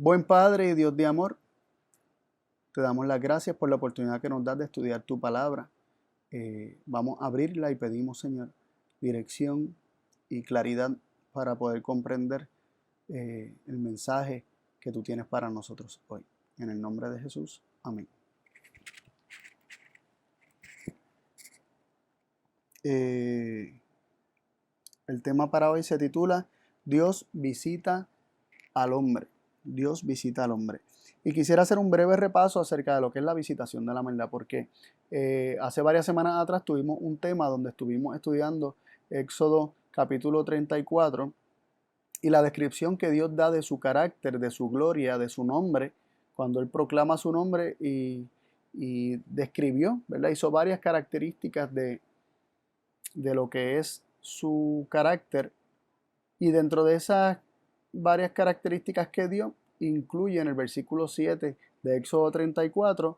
Buen Padre y Dios de amor, te damos las gracias por la oportunidad que nos das de estudiar tu palabra. Vamos a abrirla y pedimos, Señor, dirección y claridad para poder comprender el mensaje que tú tienes para nosotros hoy. En el nombre de Jesús, amén. El tema para hoy se titula Dios visita al hombre. Dios visita al hombre. Y quisiera hacer un breve repaso acerca de lo que es la visitación de la maldad, porque hace varias semanas atrás tuvimos un tema donde estuvimos estudiando Éxodo capítulo 34 y la descripción que Dios da de su carácter, de su gloria, de su nombre, cuando Él proclama su nombre y describió, ¿verdad? Hizo varias características de lo que es su carácter, y dentro de esas varias características que dio, incluye en el versículo 7 de Éxodo 34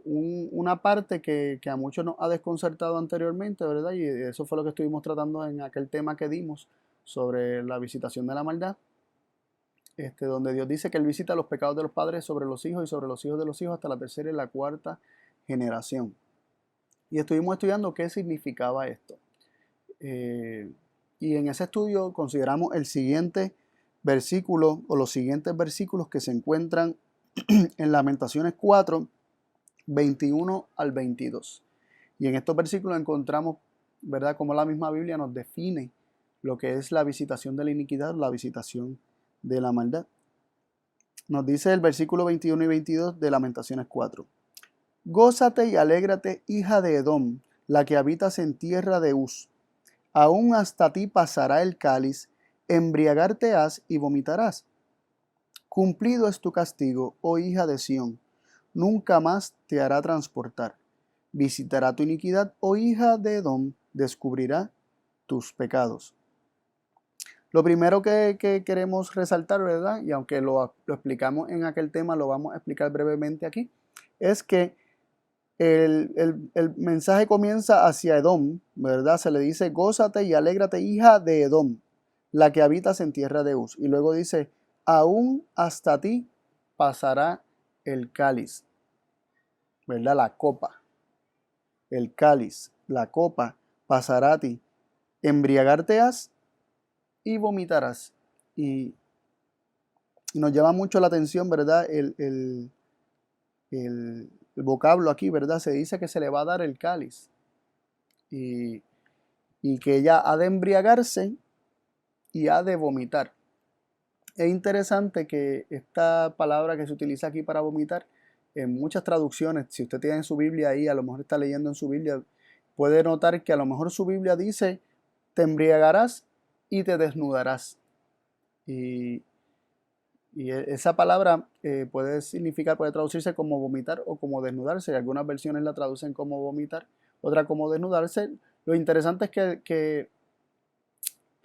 una parte que a muchos nos ha desconcertado anteriormente, ¿verdad? Y eso fue lo que estuvimos tratando en aquel tema que dimos sobre la visitación de la maldad, donde Dios dice que Él visita los pecados de los padres sobre los hijos y sobre los hijos de los hijos hasta la tercera y la cuarta generación. Y estuvimos estudiando qué significaba esto. Y en ese estudio consideramos el siguiente versículo o los siguientes versículos que se encuentran en Lamentaciones 4, 21 al 22. Y en estos versículos encontramos, ¿verdad?, cómo la misma Biblia nos define lo que es la visitación de la iniquidad, la visitación de la maldad. Nos dice el versículo 21 y 22 de Lamentaciones 4. Gózate y alégrate, hija de Edom, la que habitas en tierra de Uz. Aún hasta ti pasará el cáliz, embriagarte has y vomitarás. Cumplido es tu castigo, oh hija de Sión, nunca más te hará transportar. Visitará tu iniquidad, oh hija de Edom, descubrirá tus pecados. Lo primero que queremos resaltar, ¿verdad? Y aunque lo explicamos en aquel tema, lo vamos a explicar brevemente aquí, es que el mensaje comienza hacia Edom, ¿verdad? Se le dice, gózate y alégrate, hija de Edom, la que habitas en tierra de Uz. Y luego dice, aún hasta ti pasará el cáliz, ¿verdad? La copa, el cáliz, la copa pasará a ti. Embriagarte has y vomitarás. Y nos llama mucho la atención, ¿verdad? El vocablo aquí, ¿verdad? Se dice que se le va a dar el cáliz y que ella ha de embriagarse y ha de vomitar. Es interesante que esta palabra que se utiliza aquí para vomitar, en muchas traducciones, si usted tiene su Biblia ahí, a lo mejor está leyendo en su Biblia, puede notar que a lo mejor su Biblia dice, te embriagarás y te desnudarás. Y esa palabra puede significar, puede traducirse como vomitar o como desnudarse. Algunas versiones la traducen como vomitar, otra como desnudarse. Lo interesante es que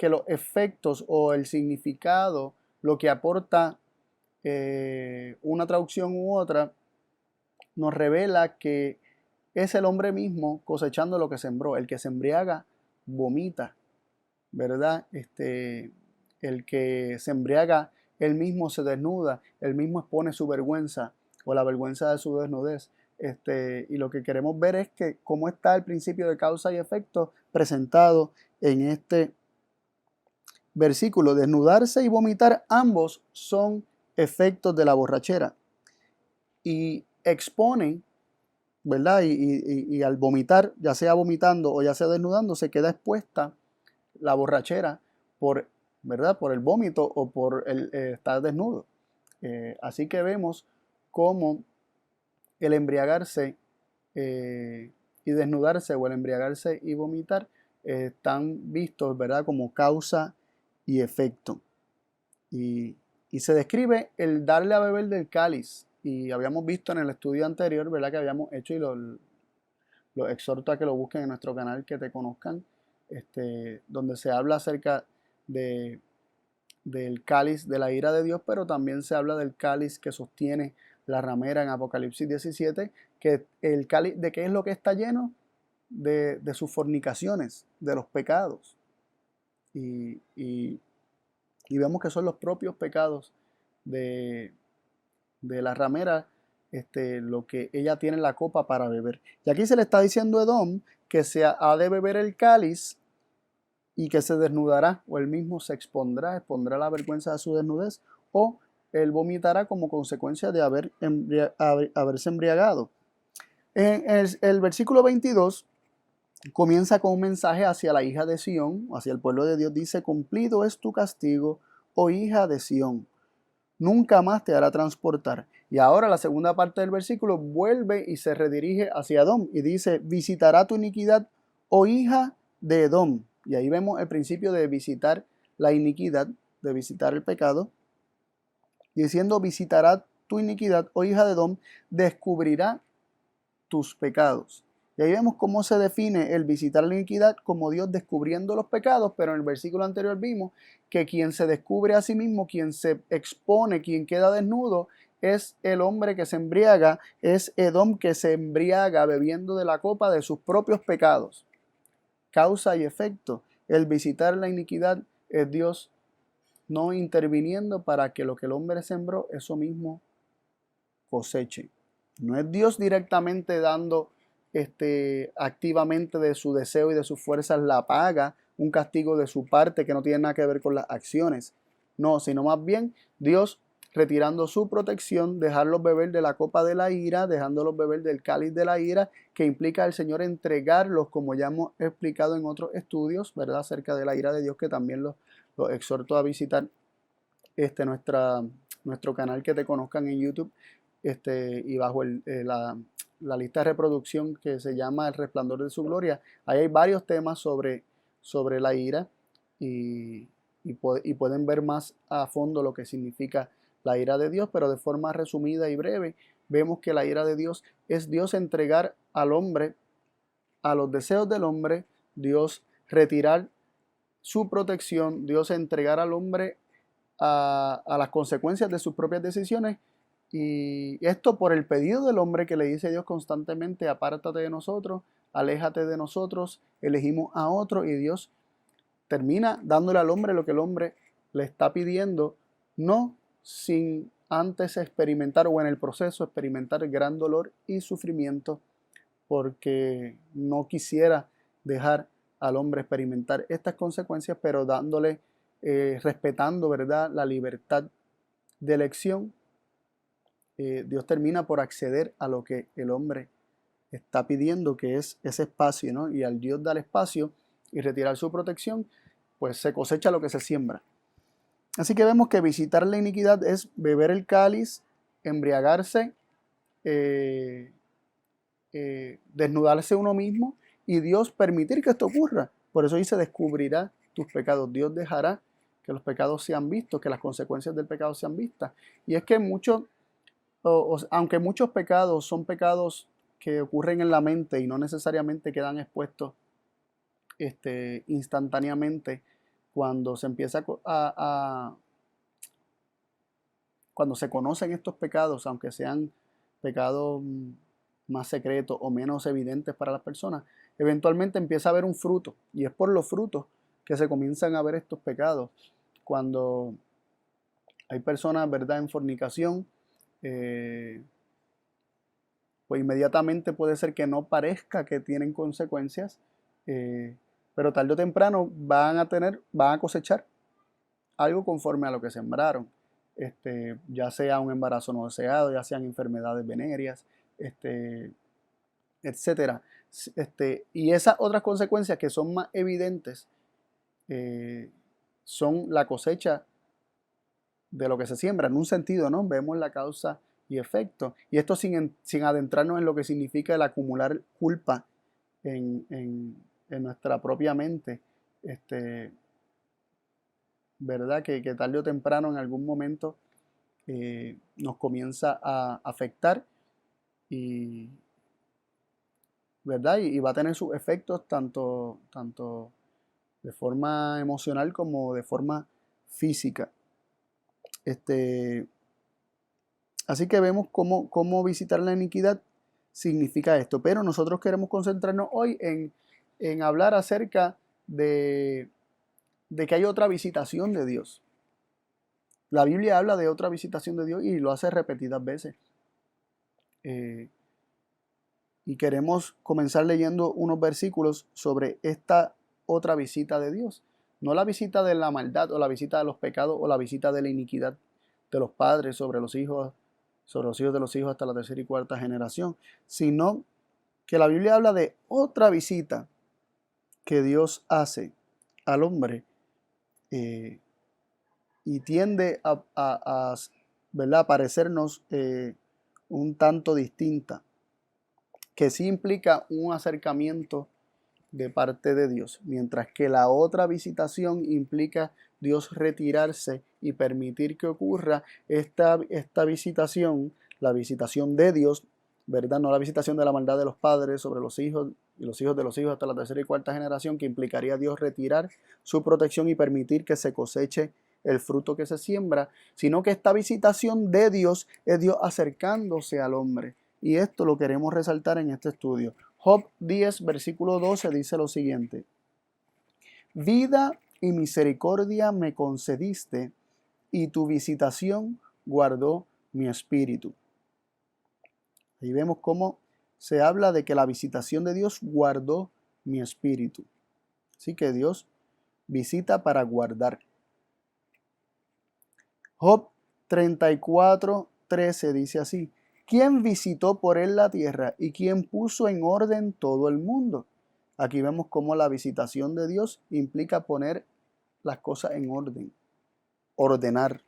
los efectos o el significado, lo que aporta una traducción u otra, nos revela que es el hombre mismo cosechando lo que sembró. El que se embriaga, vomita, ¿verdad? El que se embriaga, él mismo se desnuda, él mismo expone su vergüenza o la vergüenza de su desnudez. Y lo que queremos ver es que cómo está el principio de causa y efecto presentado en este versículo. Desnudarse y vomitar ambos son efectos de la borrachera y exponen, ¿verdad? Y al vomitar, ya sea vomitando o ya sea desnudando, se queda expuesta la borrachera por, ¿verdad?, por el vómito o por el estar desnudo. Así que vemos cómo el embriagarse y desnudarse, o el embriagarse y vomitar, están vistos, ¿verdad?, como causa y efecto. Y se describe el darle a beber del cáliz. Y habíamos visto en el estudio anterior, ¿verdad?, que habíamos hecho, y los exhorto a que lo busquen en nuestro canal, que te conozcan, donde se habla acerca del cáliz de la ira de Dios, pero también se habla del cáliz que sostiene la ramera en Apocalipsis 17, que el cáliz, ¿de qué es lo que está lleno? De sus fornicaciones, de los pecados. Y vemos que son los propios pecados de la ramera, lo que ella tiene en la copa para beber. Y aquí se le está diciendo a Edom que se ha de beber el cáliz y que se desnudará, o él mismo se expondrá la vergüenza de su desnudez, o él vomitará como consecuencia de haberse embriagado. En el versículo 22 comienza con un mensaje hacia la hija de Sión, hacia el pueblo de Dios. Dice: cumplido es tu castigo, oh hija de Sión, nunca más te hará transportar. Y ahora la segunda parte del versículo vuelve y se redirige hacia Edom y dice: visitará tu iniquidad, oh hija de Edom. Y ahí vemos el principio de visitar la iniquidad, de visitar el pecado, diciendo: visitará tu iniquidad, oh hija de Edom, descubrirá tus pecados. Y ahí vemos cómo se define el visitar la iniquidad como Dios descubriendo los pecados, pero en el versículo anterior vimos que quien se descubre a sí mismo, quien se expone, quien queda desnudo, es el hombre que se embriaga, es Edom que se embriaga bebiendo de la copa de sus propios pecados. Causa y efecto. El visitar la iniquidad es Dios no interviniendo para que lo que el hombre sembró, eso mismo coseche. No es Dios directamente dando activamente de su deseo y de sus fuerzas la paga, un castigo de su parte que no tiene nada que ver con las acciones. No, sino más bien Dios retirando su protección, dejarlos beber de la copa de la ira, dejándolos beber del cáliz de la ira, que implica el Señor entregarlos, como ya hemos explicado en otros estudios, ¿verdad? Acerca de la ira de Dios, que también los exhorto a visitar nuestro canal Que Te Conozcan en YouTube, y bajo la lista de reproducción que se llama El Resplandor de su Gloria. Ahí hay varios temas sobre la ira y pueden ver más a fondo lo que significa la ira de Dios, pero de forma resumida y breve, vemos que la ira de Dios es Dios entregar al hombre a los deseos del hombre, Dios retirar su protección, Dios entregar al hombre a las consecuencias de sus propias decisiones. Y esto por el pedido del hombre, que le dice a Dios constantemente: apártate de nosotros, aléjate de nosotros, elegimos a otro. Y Dios termina dándole al hombre lo que el hombre le está pidiendo, no sin antes experimentar, o en el proceso experimentar, gran dolor y sufrimiento, porque no quisiera dejar al hombre experimentar estas consecuencias, pero dándole, respetando, ¿verdad?, la libertad de elección. Dios termina por acceder a lo que el hombre está pidiendo, que es ese espacio, ¿no? Y al Dios dar espacio y retirar su protección, pues se cosecha lo que se siembra. Así que vemos que visitar la iniquidad es beber el cáliz, embriagarse, desnudarse uno mismo, y Dios permitir que esto ocurra. Por eso dice: descubrirá tus pecados. Dios dejará que los pecados sean vistos, que las consecuencias del pecado sean vistas. Y es que aunque muchos pecados son pecados que ocurren en la mente y no necesariamente quedan expuestos instantáneamente, cuando se empieza cuando se conocen estos pecados, aunque sean pecados más secretos o menos evidentes para las personas, eventualmente empieza a haber un fruto, y es por los frutos que se comienzan a ver estos pecados. Cuando hay personas, ¿verdad?, en fornicación, pues inmediatamente puede ser que no parezca que tienen consecuencias, pero tarde o temprano van a cosechar algo conforme a lo que sembraron, ya sea un embarazo no deseado, ya sean enfermedades venéreas, etcétera. Y esas otras consecuencias que son más evidentes, son la cosecha de lo que se siembra. En un sentido, ¿no?, vemos la causa y efecto. Y esto sin adentrarnos en lo que significa el acumular culpa en nuestra propia mente, ¿verdad? Que tarde o temprano, en algún momento, nos comienza a afectar, y, ¿verdad? Y va a tener sus efectos tanto de forma emocional como de forma física. Así que vemos cómo visitar la iniquidad significa esto. Pero nosotros queremos concentrarnos hoy en hablar acerca de que hay otra visitación de Dios. La Biblia habla de otra visitación de Dios y lo hace repetidas veces. Y queremos comenzar leyendo unos versículos sobre esta otra visita de Dios. No la visita de la maldad o la visita de los pecados o la visita de la iniquidad de los padres sobre los hijos de los hijos hasta la tercera y cuarta generación, sino que la Biblia habla de otra visita que Dios hace al hombre y tiende ¿verdad?, a parecernos un tanto distinta, que sí implica un acercamiento de parte de Dios, mientras que la otra visitación implica Dios retirarse y permitir que ocurra esta visitación, la visitación de Dios, ¿verdad? No la visitación de la maldad de los padres sobre los hijos y los hijos de los hijos hasta la tercera y cuarta generación, que implicaría a Dios retirar su protección y permitir que se coseche el fruto que se siembra, sino que esta visitación de Dios es Dios acercándose al hombre. Y esto lo queremos resaltar en este estudio. Job 10, versículo 12 dice lo siguiente: vida y misericordia me concediste, y tu visitación guardó mi espíritu. Ahí vemos cómo se habla de que la visitación de Dios guardó mi espíritu. Así que Dios visita para guardar. Job 34, 13 dice así: ¿quién visitó por él la tierra y quién puso en orden todo el mundo? Aquí vemos cómo la visitación de Dios implica poner las cosas en orden, ordenar.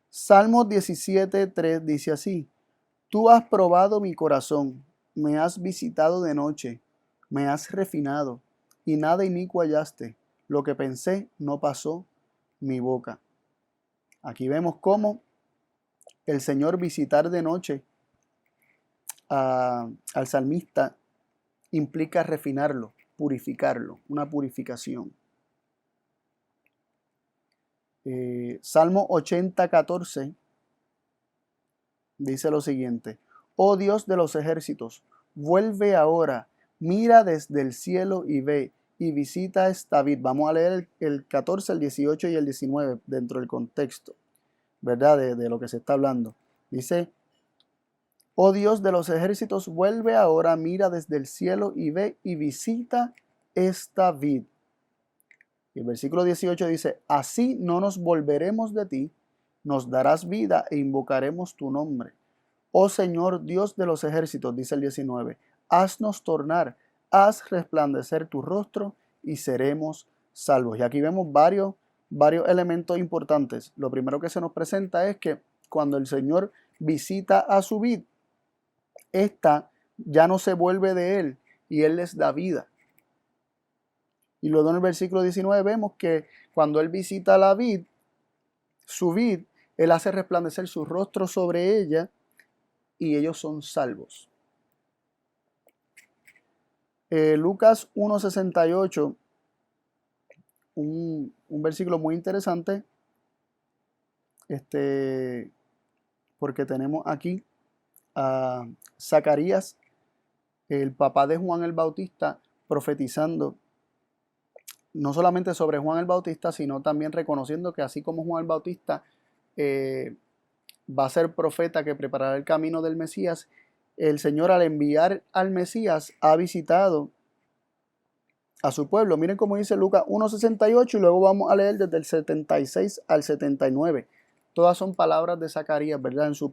Salmos 17, 3 dice así: tú has probado mi corazón, me has visitado de noche, me has refinado, y nada inicuo hallaste. Lo que pensé no pasó mi boca. Aquí vemos cómo el Señor visitar de noche al salmista implica refinarlo, purificarlo, una purificación. Salmo 80, 14 dice lo siguiente: oh Dios de los ejércitos, vuelve ahora, mira desde el cielo y ve, y visita esta vid. Vamos a leer el 14, el 18 y el 19 dentro del contexto, ¿verdad? De lo que se está hablando. Dice: oh Dios de los ejércitos, vuelve ahora, mira desde el cielo y ve, y visita esta vid. Y el versículo 18 dice: así no nos volveremos de ti, nos darás vida e invocaremos tu nombre. Oh Señor Dios de los ejércitos, dice el 19, haznos tornar, haz resplandecer tu rostro y seremos salvos. Y aquí vemos varios elementos importantes. Lo primero que se nos presenta es que cuando el Señor visita a su vid, esta ya no se vuelve de él y él les da vida. Y luego en el versículo 19 vemos que cuando él visita la vid, su vid, él hace resplandecer su rostro sobre ella y ellos son salvos. Lucas 1:68, un versículo muy interesante, porque tenemos aquí a Zacarías, el papá de Juan el Bautista, profetizando no solamente sobre Juan el Bautista, sino también reconociendo que así como Juan el Bautista va a ser profeta que preparará el camino del Mesías, el Señor, al enviar al Mesías, ha visitado a su pueblo. Miren cómo dice Lucas 1:68 y luego vamos a leer desde el 76 al 79. Todas son palabras de Zacarías, ¿verdad? En su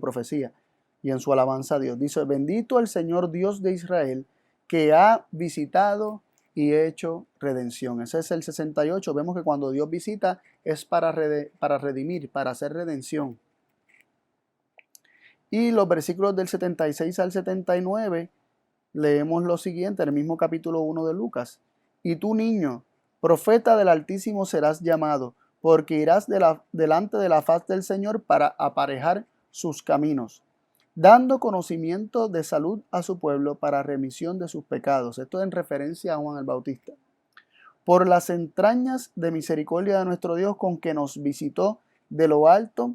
profecía y en su alabanza a Dios. Dice: bendito el Señor Dios de Israel, que ha visitado y hecho redención. Ese es el 68. Vemos que cuando Dios visita es para redimir, para hacer redención. Y los versículos del 76 al 79 leemos lo siguiente, en el mismo capítulo 1 de Lucas: y tú, niño, profeta del Altísimo serás llamado, porque irás delante de la faz del Señor para aparejar sus caminos, dando conocimiento de salud a su pueblo para remisión de sus pecados. Esto es en referencia a Juan el Bautista. Por las entrañas de misericordia de nuestro Dios, con que nos visitó de lo alto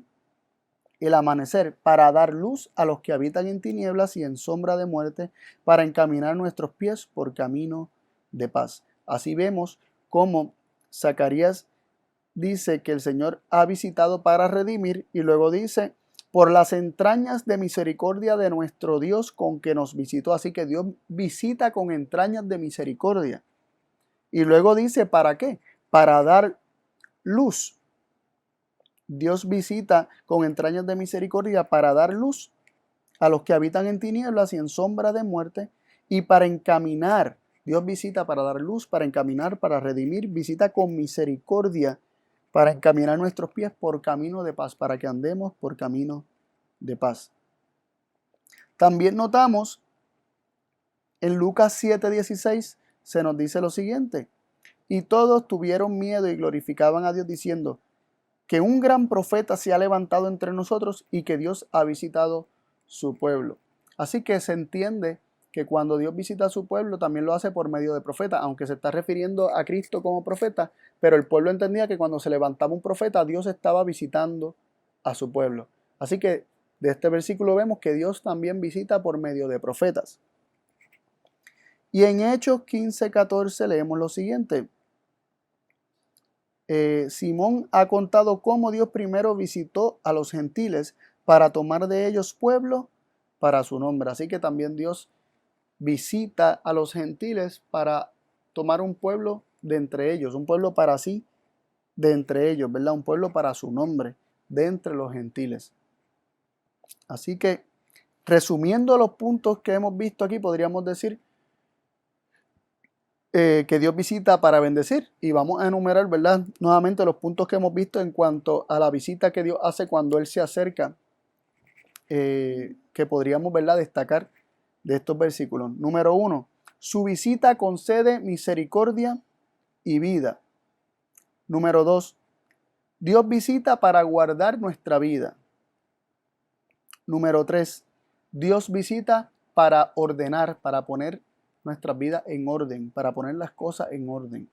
el amanecer, para dar luz a los que habitan en tinieblas y en sombra de muerte, para encaminar nuestros pies por camino de paz. Así vemos cómo Zacarías dice que el Señor ha visitado para redimir, y luego dice, por las entrañas de misericordia de nuestro Dios con que nos visitó. Así que Dios visita con entrañas de misericordia. Y luego dice, ¿para qué? Para dar luz. Dios visita con entrañas de misericordia para dar luz a los que habitan en tinieblas y en sombra de muerte, y para encaminar. Dios visita para dar luz, para encaminar, para redimir, visita con misericordia para encaminar nuestros pies por camino de paz, para que andemos por camino de paz. También notamos en Lucas 7:16 se nos dice lo siguiente: y todos tuvieron miedo y glorificaban a Dios diciendo que un gran profeta se ha levantado entre nosotros y que Dios ha visitado su pueblo. Así que se entiende que cuando Dios visita a su pueblo también lo hace por medio de profeta, aunque se está refiriendo a Cristo como profeta, pero el pueblo entendía que cuando se levantaba un profeta, Dios estaba visitando a su pueblo. Así que de este versículo vemos que Dios también visita por medio de profetas. Y en Hechos 15:14 leemos lo siguiente. Simón ha contado cómo Dios primero visitó a los gentiles para tomar de ellos pueblo para su nombre. Así que también Dios visita a los gentiles para tomar un pueblo de entre ellos, un pueblo para sí de entre ellos, ¿verdad? Un pueblo para su nombre de entre los gentiles. Así que, resumiendo los puntos que hemos visto aquí, podríamos decir que Dios visita para bendecir, y vamos a enumerar, ¿verdad?, nuevamente los puntos que hemos visto en cuanto a la visita que Dios hace cuando Él se acerca, que podríamos, ¿verdad?, destacar de estos versículos. Número 1, su visita concede misericordia y vida. Número 2, Dios visita para guardar nuestra vida. Número 3, Dios visita para ordenar, para poner nuestras vidas en orden, para poner las cosas en orden.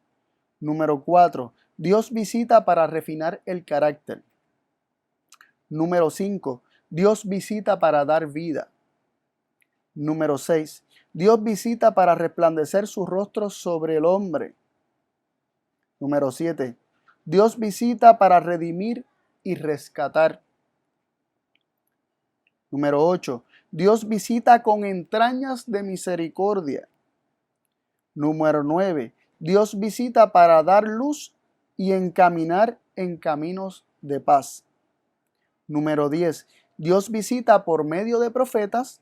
Número 4, Dios visita para refinar el carácter. Número 5, Dios visita para dar vida. Número 6, Dios visita para resplandecer su rostro sobre el hombre. Número 7, Dios visita para redimir y rescatar. Número 8, Dios visita con entrañas de misericordia. Número 9, Dios visita para dar luz y encaminar en caminos de paz. Número 10, Dios visita por medio de profetas.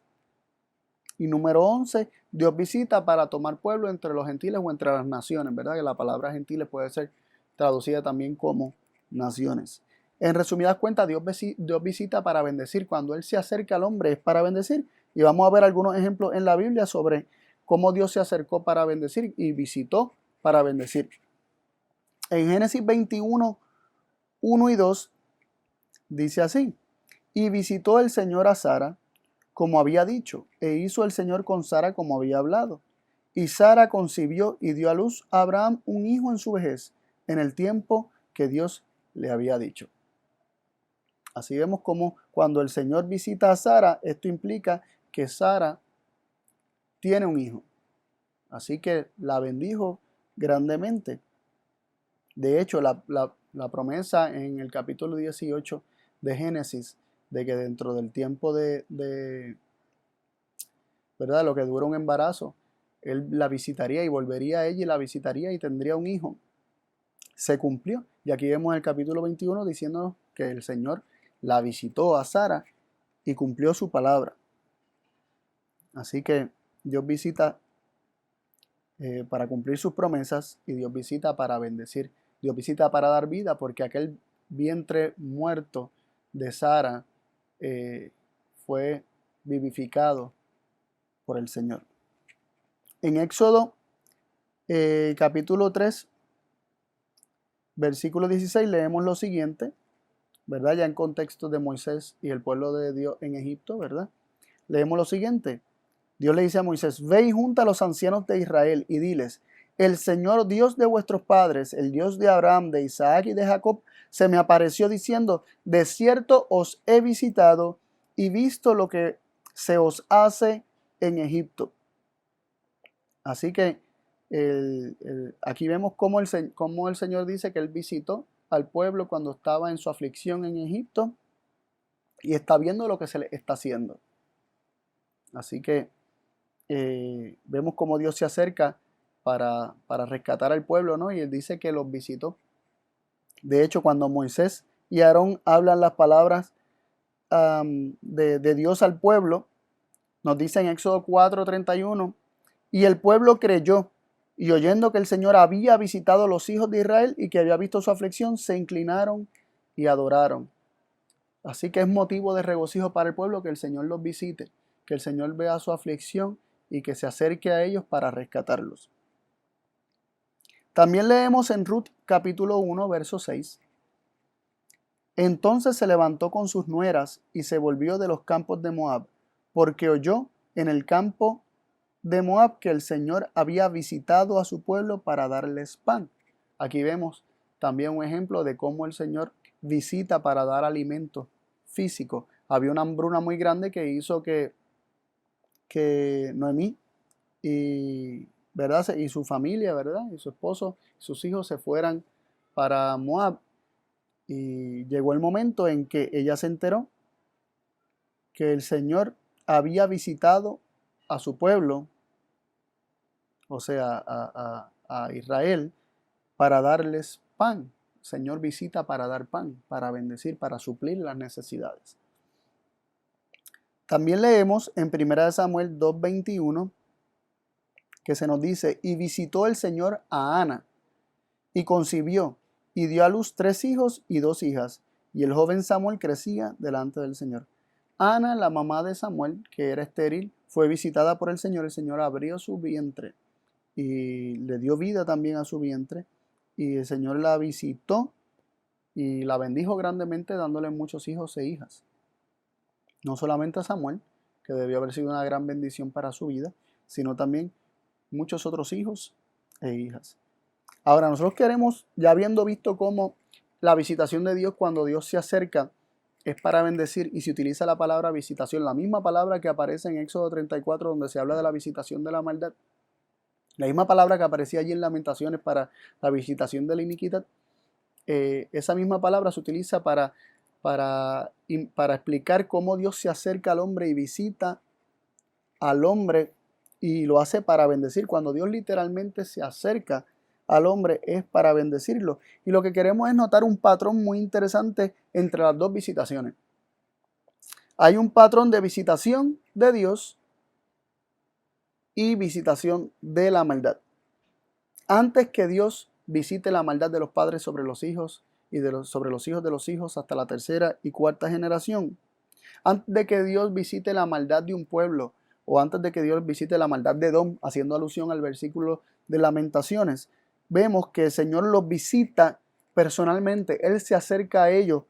Y número 11, Dios visita para tomar pueblo entre los gentiles o entre las naciones, ¿verdad? Que la palabra gentiles puede ser traducida también como naciones. En resumidas cuentas, Dios visita para bendecir. Cuando Él se acerca al hombre es para bendecir. Y vamos a ver algunos ejemplos en la Biblia sobre cómo Dios se acercó para bendecir y visitó para bendecir. En Génesis 21, 1 y 2 dice así: y visitó el Señor a Sara como había dicho, e hizo el Señor con Sara como había hablado. Y Sara concibió y dio a luz a Abraham un hijo en su vejez, en el tiempo que Dios le había dicho. Así vemos como cuando el Señor visita a Sara, esto implica que Sara tiene un hijo. Así que la bendijo grandemente. De hecho, la promesa en el capítulo 18 de Génesis, de que dentro del tiempo ¿verdad?, lo que dura un embarazo, él la visitaría y volvería a ella y la visitaría y tendría un hijo, se cumplió. Y aquí vemos el capítulo 21 diciendo que el Señor la visitó a Sara y cumplió su palabra. Así que Dios visita para cumplir sus promesas, y Dios visita para bendecir. Dios visita para dar vida, porque aquel vientre muerto de Sara fue vivificado por el Señor. En Éxodo capítulo 3, versículo 16, leemos lo siguiente, ¿verdad? Ya en contexto de Moisés y el pueblo de Dios en Egipto, ¿verdad? Leemos lo siguiente. Dios le dice a Moisés: ve y junta a los ancianos de Israel y diles: el Señor Dios de vuestros padres, el Dios de Abraham, de Isaac y de Jacob, se me apareció diciendo: de cierto os he visitado y visto lo que se os hace en Egipto. Así que aquí vemos cómo el Señor dice que Él visitó al pueblo cuando estaba en su aflicción en Egipto y está viendo lo que se le está haciendo. Así que vemos cómo Dios se acerca para rescatar al pueblo, ¿no? Y Él dice que los visitó. De hecho, cuando Moisés y Aarón hablan las palabras de Dios al pueblo, nos dice en Éxodo 4:31, y el pueblo creyó, y oyendo que el Señor había visitado a los hijos de Israel y que había visto su aflicción, se inclinaron y adoraron. Así que es motivo de regocijo para el pueblo que el Señor los visite, que el Señor vea su aflicción y que se acerque a ellos para rescatarlos. También leemos en Ruth capítulo 1, verso 6. Entonces se levantó con sus nueras y se volvió de los campos de Moab, porque oyó en el campo de Moab que el Señor había visitado a su pueblo para darles pan. Aquí vemos también un ejemplo de cómo el Señor visita para dar alimento físico. Había una hambruna muy grande que hizo que Noemí ¿verdad? Y su familia, ¿verdad? Y su esposo, sus hijos se fueran para Moab. Y llegó el momento en que ella se enteró que el Señor había visitado a su pueblo, o sea, a Israel, para darles pan. El Señor visita para dar pan, para bendecir, para suplir las necesidades. También leemos en 1 Samuel 2:21 que se nos dice, y visitó el Señor a Ana, y concibió, y dio a luz 3 hijos y 2 hijas, y el joven Samuel crecía delante del Señor. Ana, la mamá de Samuel, que era estéril, fue visitada por el Señor abrió su vientre y le dio vida también a su vientre, y el Señor la visitó y la bendijo grandemente dándole muchos hijos e hijas. No solamente a Samuel, que debió haber sido una gran bendición para su vida, sino también muchos otros hijos e hijas. Ahora nosotros queremos, ya habiendo visto cómo la visitación de Dios cuando Dios se acerca es para bendecir y se utiliza la palabra visitación, la misma palabra que aparece en Éxodo 34 donde se habla de la visitación de la maldad, la misma palabra que aparecía allí en Lamentaciones para la visitación de la iniquidad, esa misma palabra se utiliza para explicar cómo Dios se acerca al hombre y visita al hombre y lo hace para bendecir. Cuando Dios literalmente se acerca al hombre es para bendecirlo. Y lo que queremos es notar un patrón muy interesante entre las dos visitaciones. Hay un patrón de visitación de Dios y visitación de la maldad. Antes que Dios visite la maldad de los padres sobre los hijos y sobre los hijos de los hijos hasta la 3ª y 4ª generación, antes de que Dios visite la maldad de un pueblo o antes de que Dios visite la maldad de Edom, haciendo alusión al versículo de Lamentaciones, vemos que el Señor los visita personalmente. Él se acerca a ellos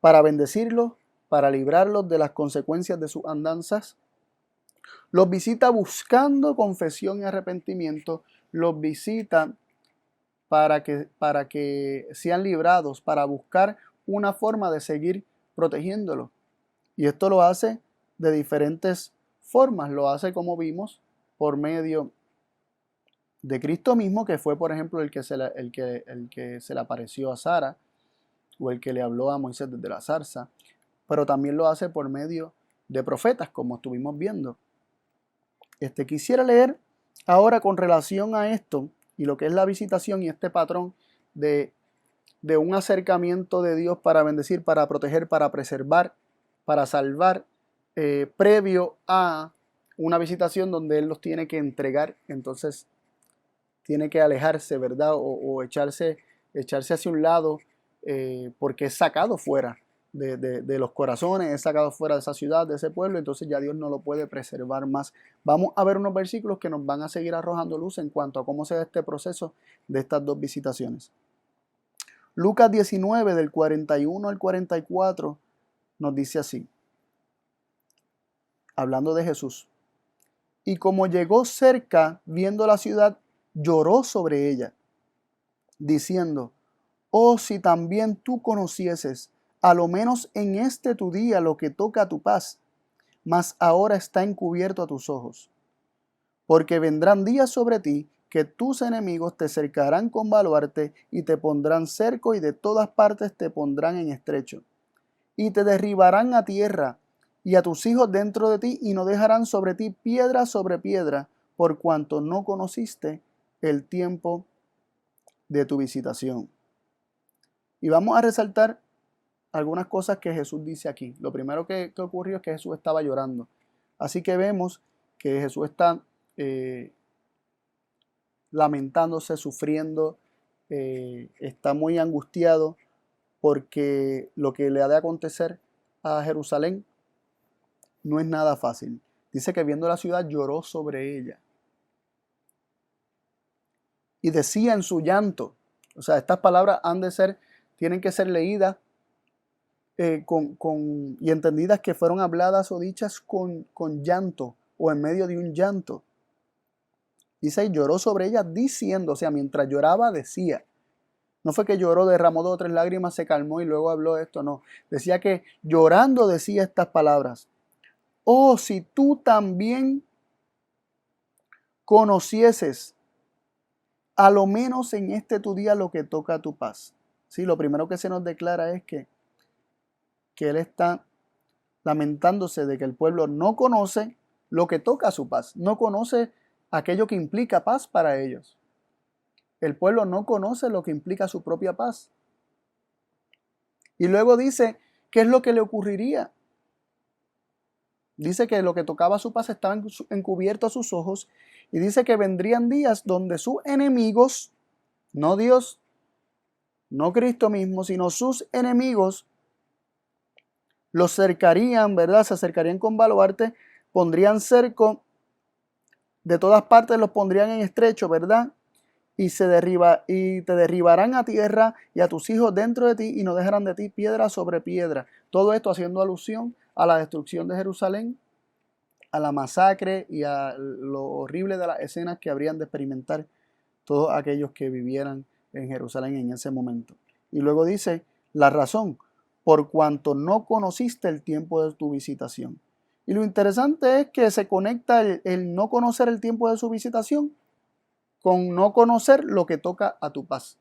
para bendecirlos, para librarlos de las consecuencias de sus andanzas. Los visita buscando confesión y arrepentimiento. Los visita para que sean librados, para buscar una forma de seguir protegiéndolos. Y esto lo hace de diferentes formas. Lo hace, como vimos, por medio de Cristo mismo, que fue, por ejemplo, el que se le apareció a Sara, o el que le habló a Moisés desde la zarza, pero también lo hace por medio de profetas, como estuvimos viendo. Quisiera leer ahora con relación a esto, y lo que es la visitación y este patrón de un acercamiento de Dios para bendecir, para proteger, para preservar, para salvar, previo a una visitación donde Él los tiene que entregar. Entonces tiene que alejarse, ¿verdad? O echarse hacia un lado, porque es sacado fuera de los corazones, es sacado fuera de esa ciudad, de ese pueblo. Entonces ya Dios no lo puede preservar más. Vamos a ver unos versículos que nos van a seguir arrojando luz en cuanto a cómo se da este proceso de estas dos visitaciones. Lucas 19, del 41 al 44, nos dice así, hablando de Jesús. Y como llegó cerca, viendo la ciudad, lloró sobre ella, diciendo, oh, si también tú conocieses, a lo menos en este tu día, lo que toca a tu paz, mas ahora está encubierto a tus ojos. Porque vendrán días sobre ti que tus enemigos te cercarán con baluarte y te pondrán cerco y de todas partes te pondrán en estrecho. Y te derribarán a tierra y a tus hijos dentro de ti y no dejarán sobre ti piedra sobre piedra, por cuanto no conociste el tiempo de tu visitación. Y vamos a resaltar algunas cosas que Jesús dice aquí. Lo primero que ocurrió es que Jesús estaba llorando. Así que vemos que Jesús está lamentándose, sufriendo, está muy angustiado porque lo que le ha de acontecer a Jerusalén no es nada fácil. Dice que viendo la ciudad lloró sobre ella. Y decía en su llanto, o sea, estas palabras tienen que ser leídas y entendidas que fueron habladas o dichas con llanto o en medio de un llanto. Dice, y lloró sobre ella diciendo, o sea, mientras lloraba decía. No fue que lloró, derramó 2 o 3 lágrimas, se calmó y luego habló esto, no. Decía que llorando decía estas palabras. Oh, si tú también conocieses, a lo menos en este tu día, lo que toca a tu paz. Sí, lo primero que se nos declara es que él está lamentándose de que el pueblo no conoce lo que toca a su paz, no conoce aquello que implica paz para ellos. El pueblo no conoce lo que implica su propia paz. Y luego dice, ¿qué es lo que le ocurriría? Dice que lo que tocaba a su paz estaba encubierto a sus ojos y dice que vendrían días donde sus enemigos, no Dios, no Cristo mismo, sino sus enemigos, los cercarían, ¿verdad? Se acercarían con baluarte, pondrían cerco, de todas partes los pondrían en estrecho, ¿verdad? Y te derribarán a tierra y a tus hijos dentro de ti y no dejarán de ti piedra sobre piedra. Todo esto haciendo alusión a la destrucción de Jerusalén, a la masacre y a lo horrible de las escenas que habrían de experimentar todos aquellos que vivieran en Jerusalén en ese momento. Y luego dice la razón, por cuanto no conociste el tiempo de tu visitación. Y lo interesante es que se conecta el no conocer el tiempo de su visitación con no conocer lo que toca a tu paz.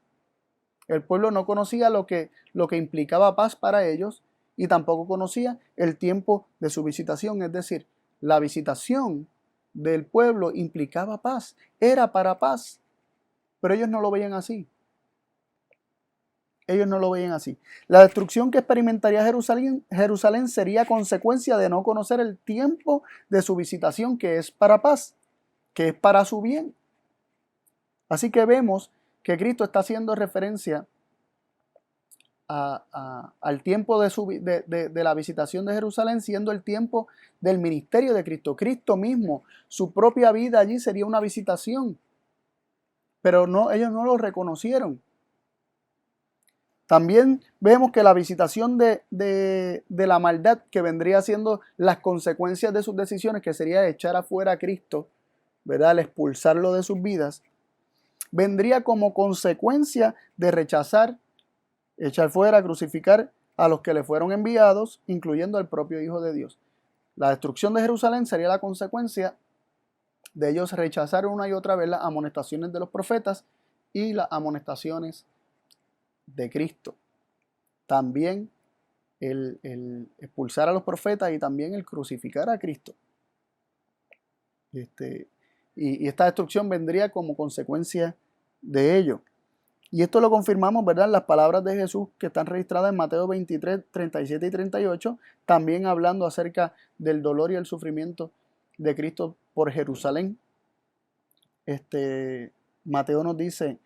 El pueblo no conocía lo que implicaba paz para ellos y tampoco conocía el tiempo de su visitación. Es decir, la visitación del pueblo implicaba paz, era para paz, pero ellos no lo veían así. Ellos no lo veían así. La destrucción que experimentaría Jerusalén sería consecuencia de no conocer el tiempo de su visitación, que es para paz, que es para su bien. Así que vemos que Cristo está haciendo referencia al tiempo de la visitación de Jerusalén, siendo el tiempo del ministerio de Cristo. Cristo mismo, su propia vida allí sería una visitación, pero ellos no lo reconocieron. También vemos que la visitación de la maldad, que vendría siendo las consecuencias de sus decisiones, que sería echar afuera a Cristo, ¿verdad? Al expulsarlo de sus vidas, vendría como consecuencia de rechazar, echar fuera, crucificar a los que le fueron enviados, incluyendo al propio Hijo de Dios. La destrucción de Jerusalén sería la consecuencia de ellos rechazar una y otra vez las amonestaciones de los profetas y las amonestaciones de Cristo. También el expulsar a los profetas y también el crucificar a Cristo. Y esta destrucción vendría como consecuencia de ello. Y esto lo confirmamos, ¿verdad?, en las palabras de Jesús que están registradas en Mateo 23, 37 y 38, también hablando acerca del dolor y el sufrimiento de Cristo por Jerusalén. Mateo nos dice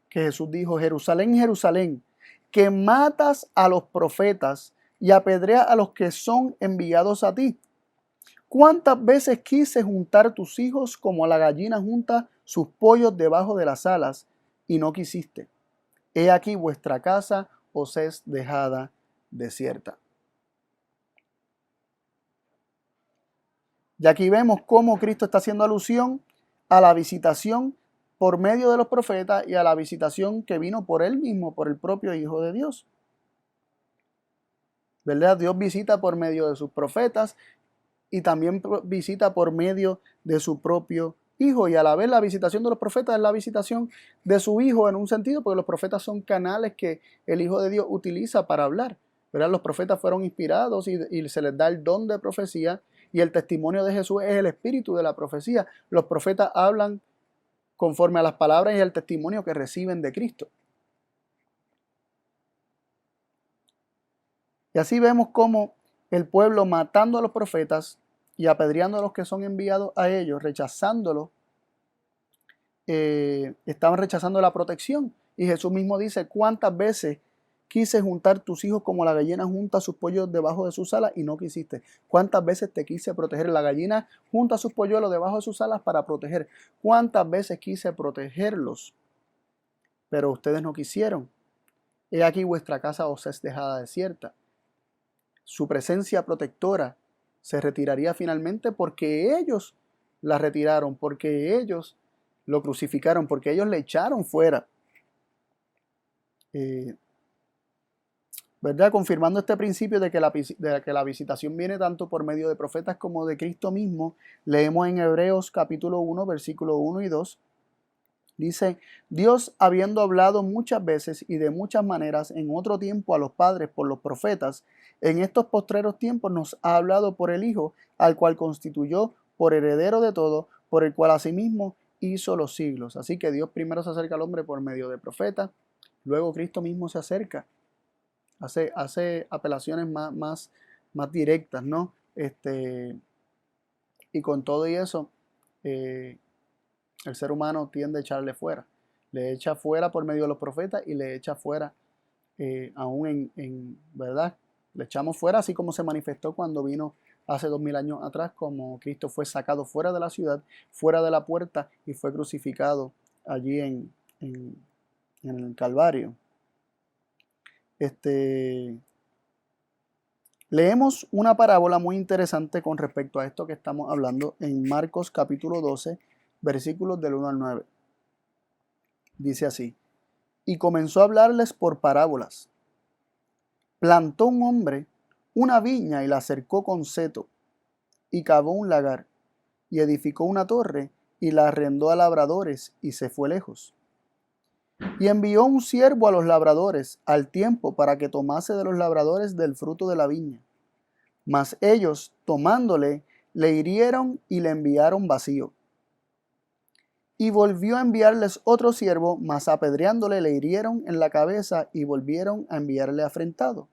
que Jesús dijo, Jerusalén, Jerusalén, que matas a los profetas y apedreas a los que son enviados a ti. ¿Cuántas veces quise juntar tus hijos como la gallina junta sus pollos debajo de las alas y no quisiste? He aquí vuestra casa os es dejada desierta. Y aquí vemos cómo Cristo está haciendo alusión a la visitación por medio de los profetas y a la visitación que vino por él mismo, por el propio Hijo de Dios. ¿Verdad? Dios visita por medio de sus profetas y también visita por medio de su propio hijo, y a la vez la visitación de los profetas es la visitación de su hijo en un sentido, porque los profetas son canales que el Hijo de Dios utiliza para hablar, ¿verdad? Los profetas fueron inspirados y se les da el don de profecía, y el testimonio de Jesús es el espíritu de la profecía. Los profetas hablan conforme a las palabras y el testimonio que reciben de Cristo. Y así vemos cómo el pueblo, matando a los profetas y apedreando a los que son enviados a ellos, rechazándolos, estaban rechazando la protección. Y Jesús mismo dice: ¿cuántas veces quise juntar tus hijos como la gallina junta sus pollos debajo de sus alas y no quisiste? ¿Cuántas veces te quise proteger? La gallina junta sus polluelos debajo de sus alas para proteger. ¿Cuántas veces quise protegerlos? Pero ustedes no quisieron. He aquí vuestra casa os es dejada desierta. Su presencia protectora se retiraría finalmente porque ellos la retiraron, porque ellos lo crucificaron, porque ellos le echaron fuera. ¿Verdad? Confirmando este principio de que la visitación viene tanto por medio de profetas como de Cristo mismo, leemos en Hebreos capítulo 1, versículo 1 y 2. Dice: Dios, habiendo hablado muchas veces y de muchas maneras en otro tiempo a los padres por los profetas, en estos postreros tiempos nos ha hablado por el Hijo, al cual constituyó por heredero de todo, por el cual asimismo hizo los siglos. Así que Dios primero se acerca al hombre por medio de profetas, luego Cristo mismo se acerca, hace apelaciones más directas, ¿no? Y con todo y eso, el ser humano tiende a echarle fuera. Le echa fuera por medio de los profetas y le echa fuera aún ¿verdad? Le echamos fuera, así como se manifestó cuando vino hace 2000 años atrás, como Cristo fue sacado fuera de la ciudad, fuera de la puerta, y fue crucificado allí en el Calvario. Leemos una parábola muy interesante con respecto a esto que estamos hablando en Marcos capítulo 12, versículos del 1 al 9. Dice así: y comenzó a hablarles por parábolas. Plantó un hombre una viña y la cercó con seto, y cavó un lagar, y edificó una torre, y la arrendó a labradores, y se fue lejos. Y envió un siervo a los labradores al tiempo para que tomase de los labradores del fruto de la viña. Mas ellos, tomándole, le hirieron y le enviaron vacío. Y volvió a enviarles otro siervo, mas apedreándole le hirieron en la cabeza y volvieron a enviarle afrentado.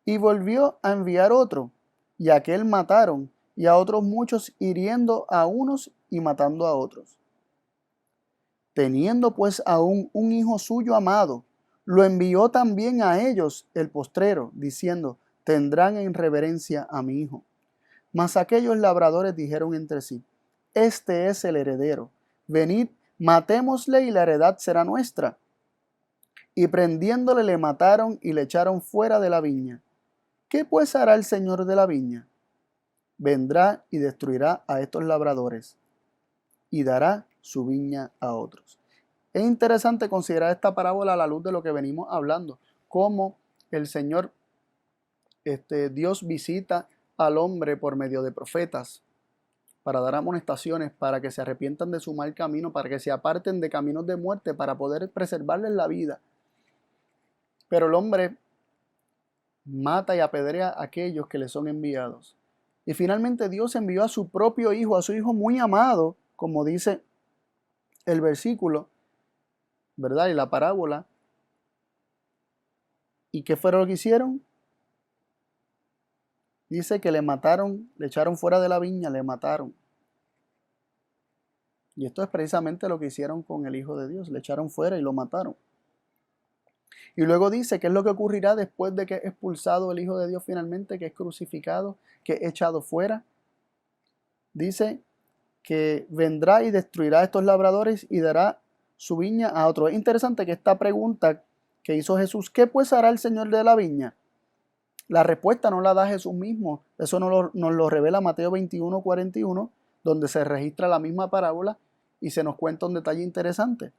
Y volvió a enviar otro, y a aquel mataron, y a otros muchos, hiriendo a unos y matando a otros. Teniendo pues aún un hijo suyo amado, lo envió también a ellos el postrero, diciendo: tendrán en reverencia a mi hijo. Mas aquellos labradores dijeron entre sí: este es el heredero, venid, matémosle y la heredad será nuestra. Y prendiéndole le mataron y le echaron fuera de la viña. ¿Qué pues hará el señor de la viña? Vendrá y destruirá a estos labradores y dará su viña a otros. Es interesante considerar esta parábola a la luz de lo que venimos hablando, cómo el Señor, Dios visita al hombre por medio de profetas para dar amonestaciones, para que se arrepientan de su mal camino, para que se aparten de caminos de muerte, para poder preservarles la vida. Pero el hombre mata y apedrea a aquellos que le son enviados. Y finalmente Dios envió a su propio hijo, a su hijo muy amado, como dice el versículo, ¿verdad? Y la parábola. ¿Y qué fue lo que hicieron? Dice que le mataron, le echaron fuera de la viña, le mataron. Y esto es precisamente lo que hicieron con el Hijo de Dios, le echaron fuera y lo mataron. Y luego dice qué es lo que ocurrirá después de que es expulsado el Hijo de Dios finalmente, que es crucificado, que es echado fuera. Dice que vendrá y destruirá a estos labradores y dará su viña a otros. Es interesante que esta pregunta que hizo Jesús: ¿qué pues hará el Señor de la viña? La respuesta no la da Jesús mismo. Eso nos lo revela Mateo 21, 41, donde se registra la misma parábola y se nos cuenta un detalle interesante.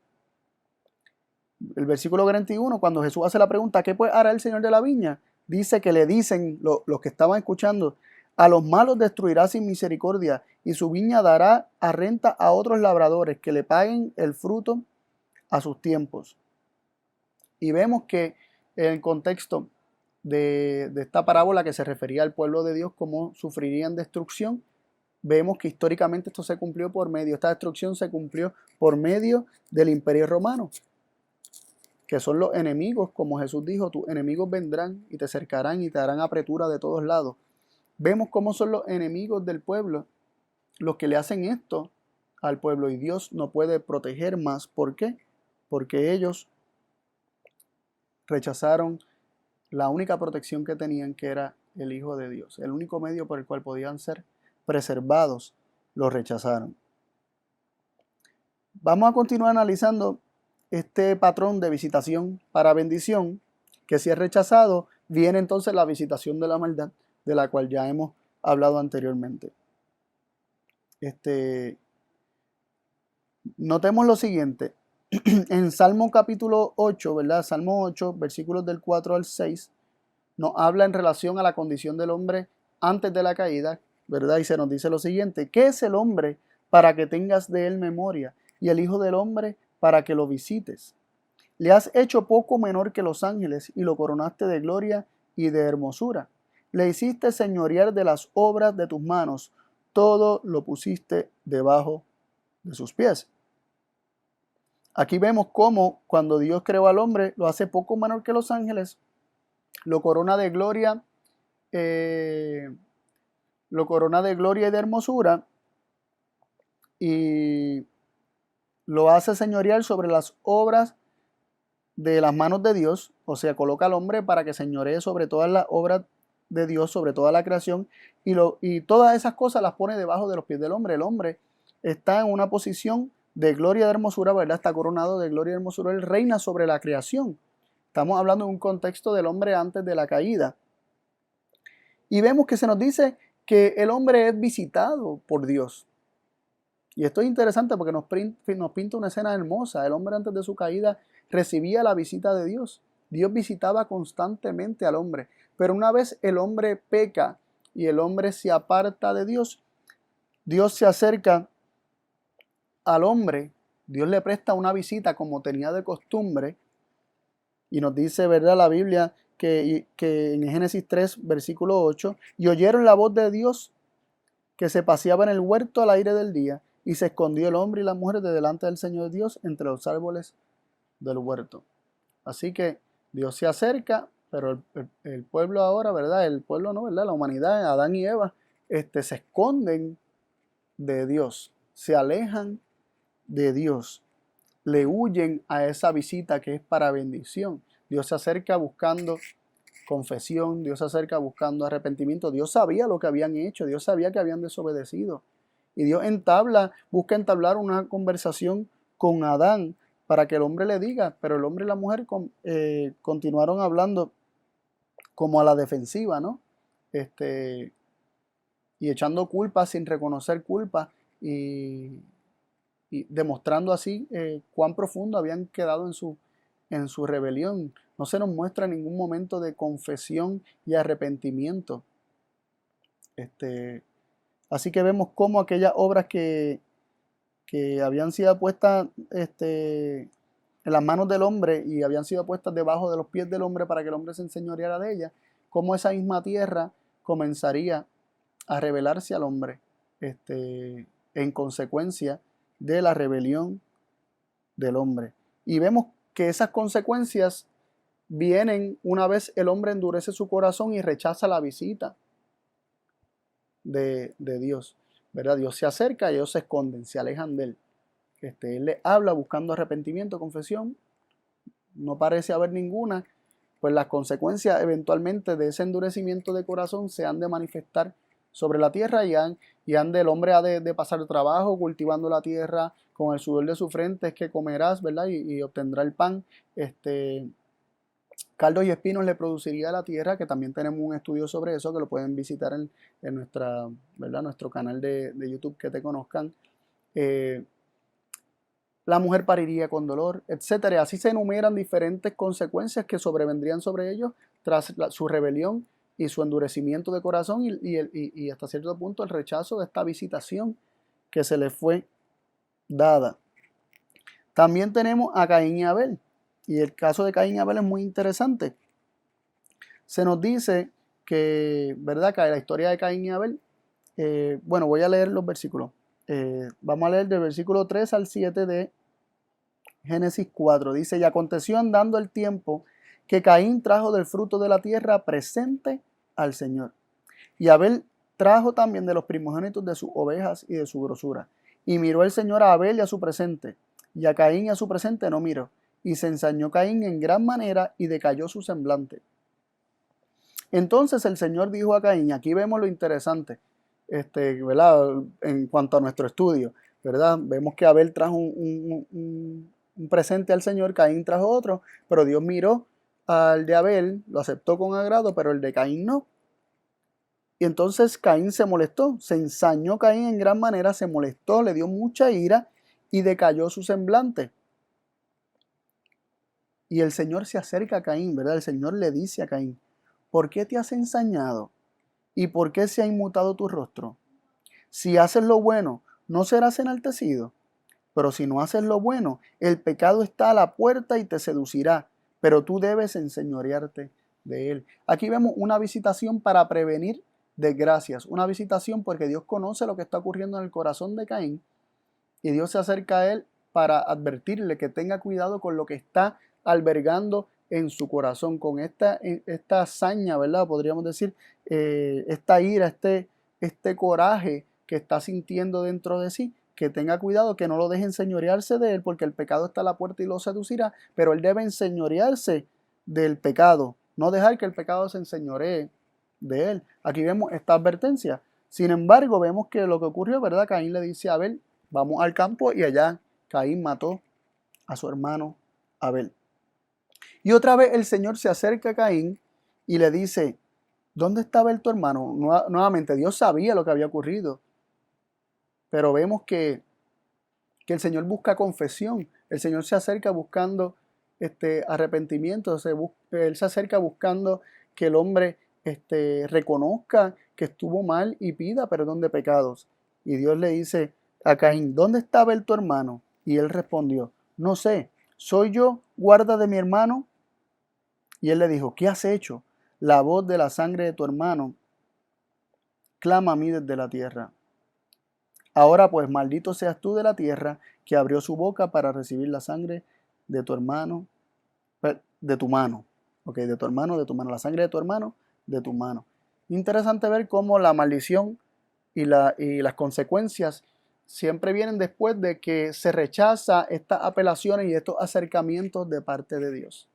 El versículo 41, cuando Jesús hace la pregunta: ¿qué pues hará el Señor de la viña? Dice que le dicen los que estaban escuchando: A los malos destruirá sin misericordia, y su viña dará a renta a otros labradores que le paguen el fruto a sus tiempos. Y vemos que en el contexto de esta parábola que se refería al pueblo de Dios, cómo sufrirían destrucción, vemos que históricamente esto se cumplió por medio, esta destrucción se cumplió por medio del Imperio Romano, que son los enemigos, como Jesús dijo, tus enemigos vendrán y te cercarán y te darán apretura de todos lados. Vemos cómo son los enemigos del pueblo los que le hacen esto al pueblo, y Dios no puede proteger más. ¿Por qué? Porque ellos rechazaron la única protección que tenían, que era el Hijo de Dios. El único medio por el cual podían ser preservados, lo rechazaron. Vamos a continuar analizando este patrón de visitación para bendición, que si es rechazado, viene entonces la visitación de la maldad, de la cual ya hemos hablado anteriormente. Notemos lo siguiente. En Salmo capítulo 8, ¿verdad? Salmo 8, versículos del 4 al 6, nos habla en relación a la condición del hombre antes de la caída, ¿verdad? Y se nos dice lo siguiente: ¿qué es el hombre para que tengas de él memoria? Y el hijo del hombre para que lo visites. Le has hecho poco menor que los ángeles y lo coronaste de gloria y de hermosura. Le hiciste señorear de las obras de tus manos, todo lo pusiste debajo de sus pies. Aquí vemos cómo cuando Dios creó al hombre, lo hace poco menor que los ángeles, lo corona de gloria, lo corona de gloria y de hermosura, y lo hace señorear sobre las obras de las manos de Dios. O sea, coloca al hombre para que señoree sobre todas las obras de Dios, sobre toda la creación, y todas esas cosas las pone debajo de los pies del hombre. El hombre está en una posición de gloria y de hermosura, ¿verdad? Está coronado de gloria y hermosura. Él reina sobre la creación. Estamos hablando de un contexto del hombre antes de la caída. Y vemos que se nos dice que el hombre es visitado por Dios. Y esto es interesante porque nos pinta una escena hermosa. El hombre antes de su caída recibía la visita de Dios. Dios visitaba constantemente al hombre. Pero una vez el hombre peca y el hombre se aparta de Dios, Dios se acerca al hombre. Dios le presta una visita como tenía de costumbre. Y nos dice, ¿verdad?, la Biblia, que en Génesis 3, versículo 8, y oyeron la voz de Dios que se paseaba en el huerto al aire del día, y se escondió el hombre y la mujer de delante del Señor Dios entre los árboles del huerto. Así que Dios se acerca, pero el pueblo ahora, ¿verdad? El pueblo no, ¿verdad? La humanidad, Adán y Eva, se esconden de Dios, se alejan de Dios, le huyen a esa visita que es para bendición. Dios se acerca buscando confesión, Dios se acerca buscando arrepentimiento. Dios sabía lo que habían hecho, Dios sabía que habían desobedecido. Y Dios busca entablar una conversación con Adán para que el hombre le diga, pero el hombre y la mujer continuaron hablando como a la defensiva, ¿no? Y echando culpa sin reconocer culpa, y demostrando así cuán profundo habían quedado en su rebelión. No se nos muestra ningún momento de confesión y arrepentimiento. Así que vemos cómo aquellas obras que habían sido puestas en las manos del hombre y habían sido puestas debajo de los pies del hombre para que el hombre se enseñoreara de ellas, cómo esa misma tierra comenzaría a revelarse al hombre en consecuencia de la rebelión del hombre. Y vemos que esas consecuencias vienen una vez el hombre endurece su corazón y rechaza la visita de Dios, ¿verdad? Dios se acerca y ellos se esconden, se alejan de él. Él les habla buscando arrepentimiento, confesión, no parece haber ninguna. Pues las consecuencias eventualmente de ese endurecimiento de corazón se han de manifestar sobre la tierra, y el hombre ha de pasar trabajo cultivando la tierra, con el sudor de su frente es que comerás, ¿verdad? Y obtendrá el pan. Cardos y espinos le produciría a la tierra, que también tenemos un estudio sobre eso, que lo pueden visitar en nuestra, ¿verdad?, nuestro canal de YouTube, que te conozcan. La mujer pariría con dolor, etcétera. Así se enumeran diferentes consecuencias que sobrevendrían sobre ellos tras su rebelión y su endurecimiento de corazón y hasta cierto punto el rechazo de esta visitación que se le fue dada. También tenemos a Caín y Abel, y el caso de Caín y Abel es muy interesante. Se nos dice que, ¿verdad?, que la historia de Caín y Abel, bueno, voy a leer los versículos. Vamos a leer del versículo 3 al 7 de Génesis 4. Dice: y aconteció andando el tiempo que Caín trajo del fruto de la tierra presente al Señor. Y Abel trajo también de los primogénitos de sus ovejas y de su grosura. Y miró el Señor a Abel y a su presente, y a Caín y a su presente no miró. Y se ensañó Caín en gran manera y decayó su semblante. Entonces el Señor dijo a Caín, aquí vemos lo interesante, ¿verdad?, en cuanto a nuestro estudio, ¿verdad? Vemos que Abel trajo un presente al Señor, Caín trajo otro, pero Dios miró al de Abel, lo aceptó con agrado, pero el de Caín no. Y entonces Caín se molestó, se ensañó Caín en gran manera, se molestó, le dio mucha ira y decayó su semblante. Y el Señor se acerca a Caín, ¿verdad? El Señor le dice a Caín: ¿por qué te has ensañado? ¿Y por qué se ha inmutado tu rostro? Si haces lo bueno, ¿no serás enaltecido? Pero si no haces lo bueno, el pecado está a la puerta y te seducirá, pero tú debes enseñorearte de él. Aquí vemos una visitación para prevenir desgracias, una visitación porque Dios conoce lo que está ocurriendo en el corazón de Caín y Dios se acerca a él para advertirle que tenga cuidado con lo que está albergando en su corazón, con esta hazaña, ¿verdad? Podríamos decir, esta ira, este coraje que está sintiendo dentro de sí, que tenga cuidado, que no lo deje enseñorearse de él, porque el pecado está a la puerta y lo seducirá, pero él debe enseñorearse del pecado, no dejar que el pecado se enseñoree de él. Aquí vemos esta advertencia. Sin embargo, vemos que lo que ocurrió, ¿verdad? Caín le dice a Abel: vamos al campo, y allá Caín mató a su hermano Abel. Y otra vez el Señor se acerca a Caín y le dice: ¿dónde está Abel tu hermano? Nuevamente, Dios sabía lo que había ocurrido, pero vemos que el Señor busca confesión. El Señor se acerca buscando arrepentimiento. Él se acerca buscando que el hombre reconozca que estuvo mal y pida perdón de pecados. Y Dios le dice a Caín: ¿dónde está Abel tu hermano? Y él respondió: no sé, ¿soy yo guarda de mi hermano? Y él le dijo: ¿qué has hecho? La voz de la sangre de tu hermano clama a mí desde la tierra. Ahora pues, maldito seas tú de la tierra, que abrió su boca para recibir la sangre de tu hermano, de tu mano. Ok, de tu hermano, la sangre de tu hermano, de tu mano. Interesante ver cómo la maldición y las consecuencias siempre vienen después de que se rechaza estas apelaciones y estos acercamientos de parte de Dios.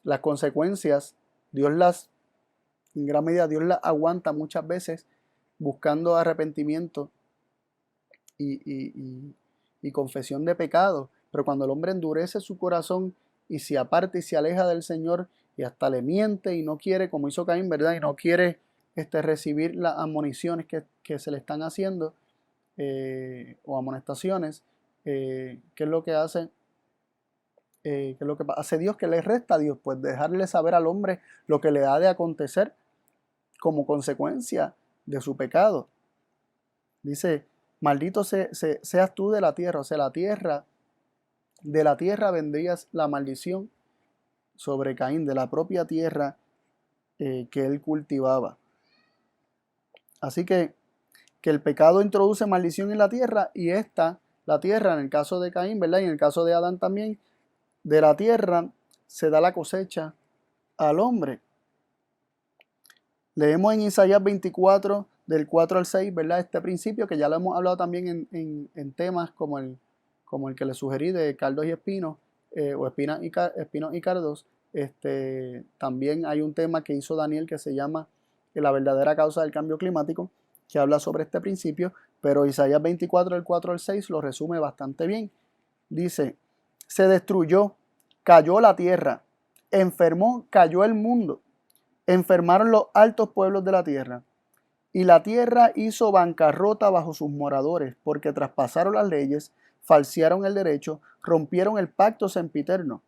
Las consecuencias, en gran medida, Dios las aguanta muchas veces buscando arrepentimiento y confesión de pecado. Pero cuando el hombre endurece su corazón y se aparta y se aleja del Señor y hasta le miente y no quiere, como hizo Caín, ¿verdad?, y no quiere recibir las admoniciones que se le están haciendo, o amonestaciones, ¿qué es lo que hace? ¿Qué es lo que hace Dios? ¿Qué le resta a Dios? Pues dejarle saber al hombre lo que le ha de acontecer como consecuencia de su pecado. Dice: maldito seas tú de la tierra. O sea, de la tierra vendrías la maldición sobre Caín, de la propia tierra que él cultivaba. Así que el pecado introduce maldición en la tierra, y la tierra, en el caso de Caín, ¿verdad?, y en el caso de Adán también, de la tierra se da la cosecha al hombre. Leemos en Isaías 24, del 4 al 6, ¿verdad?, este principio que ya lo hemos hablado también en temas como el que le sugerí de cardos y espinos, o espinos y cardos. También hay un tema que hizo Daniel que se llama la verdadera causa del cambio climático, que habla sobre este principio, pero Isaías 24, del 4 al 6 lo resume bastante bien. Dice: se destruyó, cayó la tierra, enfermó, cayó el mundo, enfermaron los altos pueblos de la tierra, y la tierra hizo bancarrota bajo sus moradores, porque traspasaron las leyes, falsearon el derecho, rompieron el pacto sempiterno.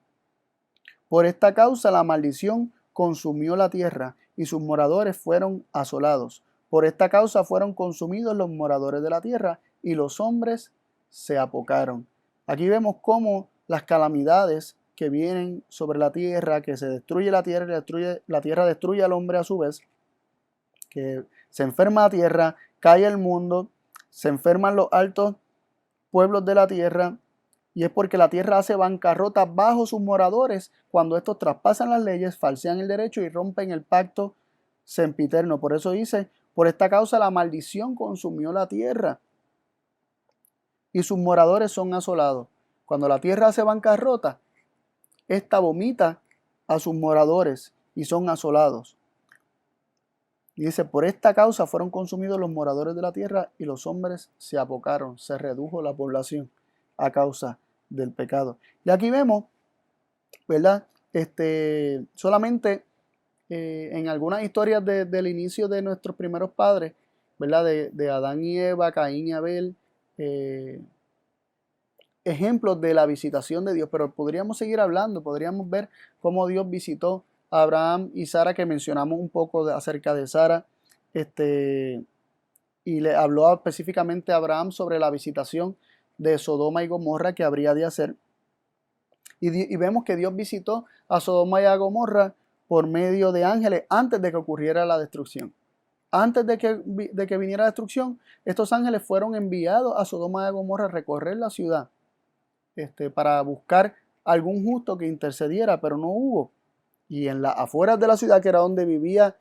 Por esta causa la maldición consumió la tierra y sus moradores fueron asolados. Por esta causa fueron consumidos los moradores de la tierra y los hombres se apocaron. Aquí vemos cómo las calamidades que vienen sobre la tierra, que se destruye la tierra y la tierra destruye al hombre a su vez, que se enferma la tierra, cae el mundo, se enferman los altos pueblos de la tierra, y es porque la tierra hace bancarrota bajo sus moradores cuando estos traspasan las leyes, falsean el derecho y rompen el pacto sempiterno. Por eso dice, por esta causa la maldición consumió la tierra y sus moradores son asolados. Cuando la tierra hace bancarrota, esta vomita a sus moradores y son asolados. Y dice, por esta causa fueron consumidos los moradores de la tierra y los hombres se apocaron, se redujo la población a causa del pecado. Y aquí vemos, ¿verdad? Solamente en algunas historias del inicio de nuestros primeros padres, ¿verdad? De Adán y Eva, Caín y Abel, ejemplos de la visitación de Dios, pero podríamos seguir hablando, podríamos ver cómo Dios visitó a Abraham y Sara, que mencionamos un poco acerca de Sara, y le habló específicamente a Abraham sobre la visitación de Sodoma y Gomorra que habría de hacer. Y vemos que Dios visitó a Sodoma y a Gomorra por medio de ángeles antes de que ocurriera la destrucción. Antes de que viniera la destrucción, estos ángeles fueron enviados a Sodoma y a Gomorra a recorrer la ciudad para buscar algún justo que intercediera, pero no hubo. Y en las afueras de la ciudad, que era donde vivía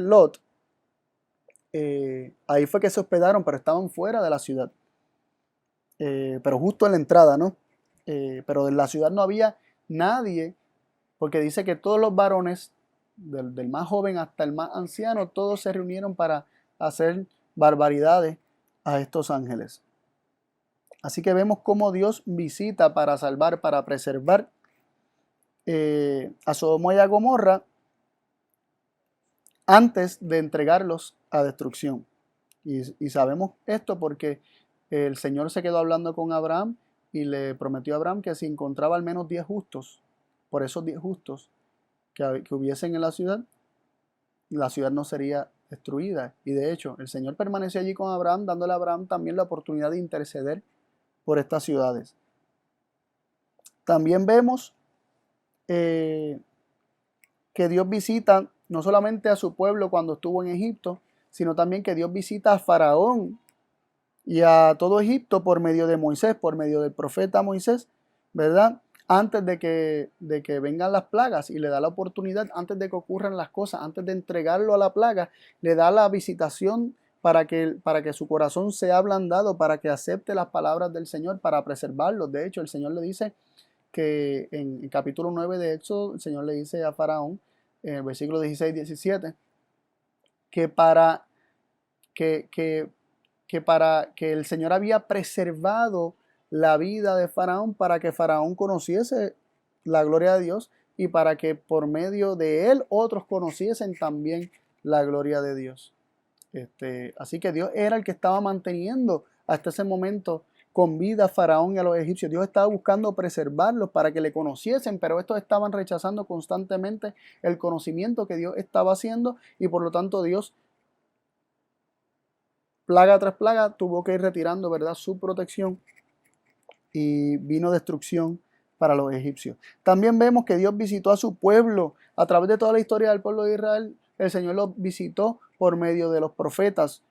Lot, ahí fue que se hospedaron, pero estaban fuera de la ciudad. Pero justo en la entrada, ¿no? Pero en la ciudad no había nadie, porque dice que todos los varones, del más joven hasta el más anciano, todos se reunieron para hacer barbaridades a estos ángeles. Así que vemos cómo Dios visita para salvar, para preservar a Sodoma y a Gomorra antes de entregarlos a destrucción. Y sabemos esto porque el Señor se quedó hablando con Abraham y le prometió a Abraham que si encontraba al menos 10 justos, por esos 10 justos que hubiesen en la ciudad no sería destruida. Y de hecho, el Señor permaneció allí con Abraham, dándole a Abraham también la oportunidad de interceder por estas ciudades. También vemos que Dios visita no solamente a su pueblo cuando estuvo en Egipto, sino también que Dios visita a Faraón y a todo Egipto por medio de Moisés, por medio del profeta Moisés, ¿verdad? Antes de que vengan las plagas, y le da la oportunidad, antes de que ocurran las cosas, antes de entregarlo a la plaga, le da la visitación para que su corazón sea ablandado, para que acepte las palabras del Señor, para preservarlo. De hecho, el Señor le dice que en el capítulo 9 de Éxodo, el Señor le dice a Faraón, en el versículo 16-17, que para que el Señor había preservado la vida de Faraón para que Faraón conociese la gloria de Dios y para que por medio de él otros conociesen también la gloria de Dios. Así que Dios era el que estaba manteniendo hasta ese momento con vida a Faraón y a los egipcios. Dios estaba buscando preservarlos para que le conociesen, pero estos estaban rechazando constantemente el conocimiento que Dios estaba haciendo, y por lo tanto Dios, plaga tras plaga, tuvo que ir retirando, ¿verdad?, su protección, y vino destrucción para los egipcios. También vemos que Dios visitó a su pueblo. A través de toda la historia del pueblo de Israel, el Señor los visitó por medio de los profetas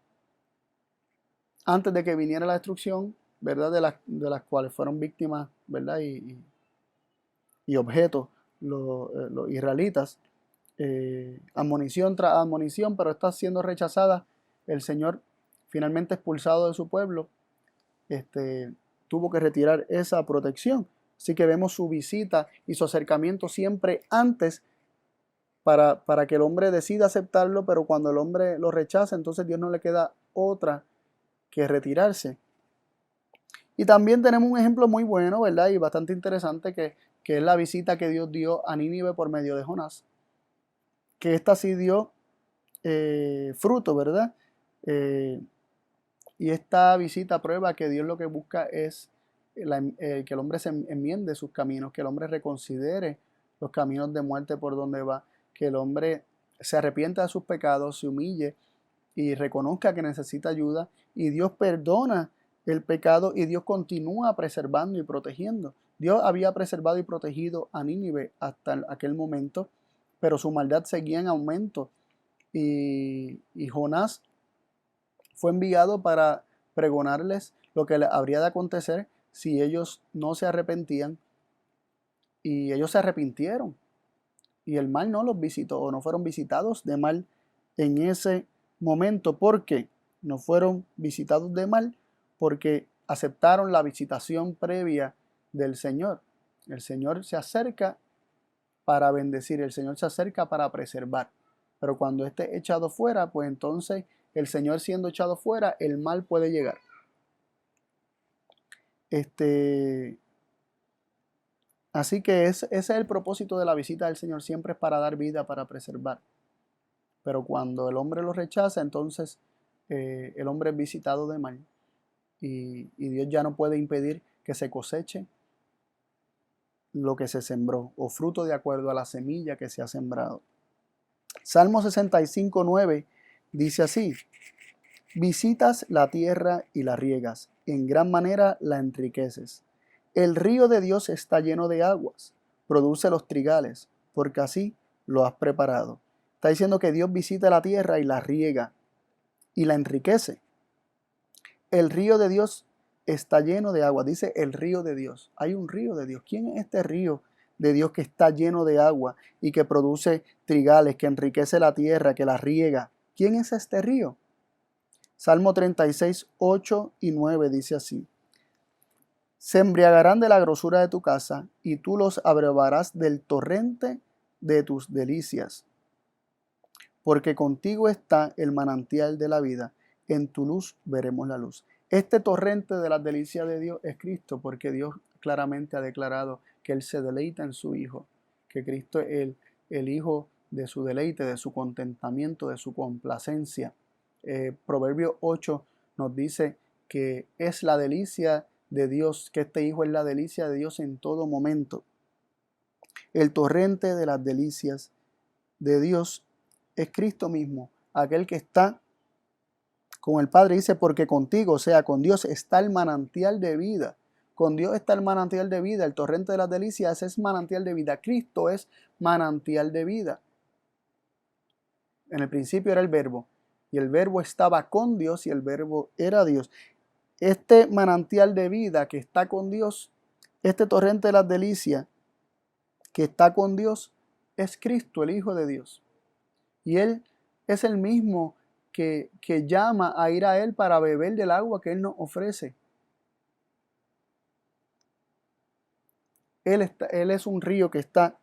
antes de que viniera la destrucción, ¿verdad?, de las cuales fueron víctimas, ¿verdad?, y objetos los israelitas. Admonición tras admonición, pero está siendo rechazada. El Señor, finalmente expulsado de su pueblo, tuvo que retirar esa protección. Así que vemos su visita y su acercamiento siempre antes para que el hombre decida aceptarlo, pero cuando el hombre lo rechaza, entonces Dios no le queda otra que retirarse. Y también tenemos un ejemplo muy bueno, ¿verdad?, y bastante interesante, que es la visita que Dios dio a Nínive por medio de Jonás. Que esta sí dio fruto, ¿verdad? Y esta visita prueba que Dios lo que busca es que el hombre se enmiende sus caminos, que el hombre reconsidere los caminos de muerte por donde va. que el hombre se arrepienta de sus pecados, se humille y reconozca que necesita ayuda, y Dios perdona el pecado y Dios continúa preservando y protegiendo. Dios había preservado y protegido a Nínive hasta aquel momento, pero su maldad seguía en aumento, y Jonás fue enviado para pregonarles lo que les habría de acontecer si ellos no se arrepentían, y ellos se arrepintieron y el mal no los visitó, o no fueron visitados de mal en ese momento. ¿Por qué no fueron visitados de mal? Porque aceptaron la visitación previa del Señor. El Señor se acerca para bendecir, el Señor se acerca para preservar, pero cuando esté echado fuera, pues entonces el Señor siendo echado fuera, el mal puede llegar. Así que ese es el propósito de la visita del Señor, siempre es para dar vida, para preservar. Pero cuando el hombre lo rechaza, entonces el hombre es visitado de mal, y Dios ya no puede impedir que se coseche lo que se sembró, o fruto de acuerdo a la semilla que se ha sembrado. Salmo 65:9 dice así: visitas la tierra y la riegas, en gran manera la enriqueces. El río de Dios está lleno de aguas, produce los trigales, porque así lo has preparado. Está diciendo que Dios visita la tierra y la riega y la enriquece. El río de Dios está lleno de agua. Dice el río de Dios. Hay un río de Dios. ¿Quién es este río de Dios que está lleno de agua y que produce trigales, que enriquece la tierra, que la riega? ¿Quién es este río? Salmo 36:8-9 dice así: se embriagarán de la grosura de tu casa, y tú los abrevarás del torrente de tus delicias. Porque contigo está el manantial de la vida, en tu luz veremos la luz. Este torrente de las delicias de Dios es Cristo, porque Dios claramente ha declarado que Él se deleita en su Hijo, que Cristo es el Hijo de su deleite, de su contentamiento, de su complacencia. Proverbio 8 nos dice que es la delicia de Dios, que este Hijo es la delicia de Dios en todo momento. El torrente de las delicias de Dios es Cristo mismo, aquel que está con el Padre. Dice, porque contigo, o sea, con Dios está el manantial de vida. Con Dios está el manantial de vida. El torrente de las delicias es manantial de vida. Cristo es manantial de vida. En el principio era el Verbo, y el Verbo estaba con Dios, y el Verbo era Dios. Este manantial de vida que está con Dios, este torrente de las delicias que está con Dios, es Cristo, el Hijo de Dios. Y Él es el mismo que llama a ir a Él para beber del agua que Él nos ofrece. Él es un río que está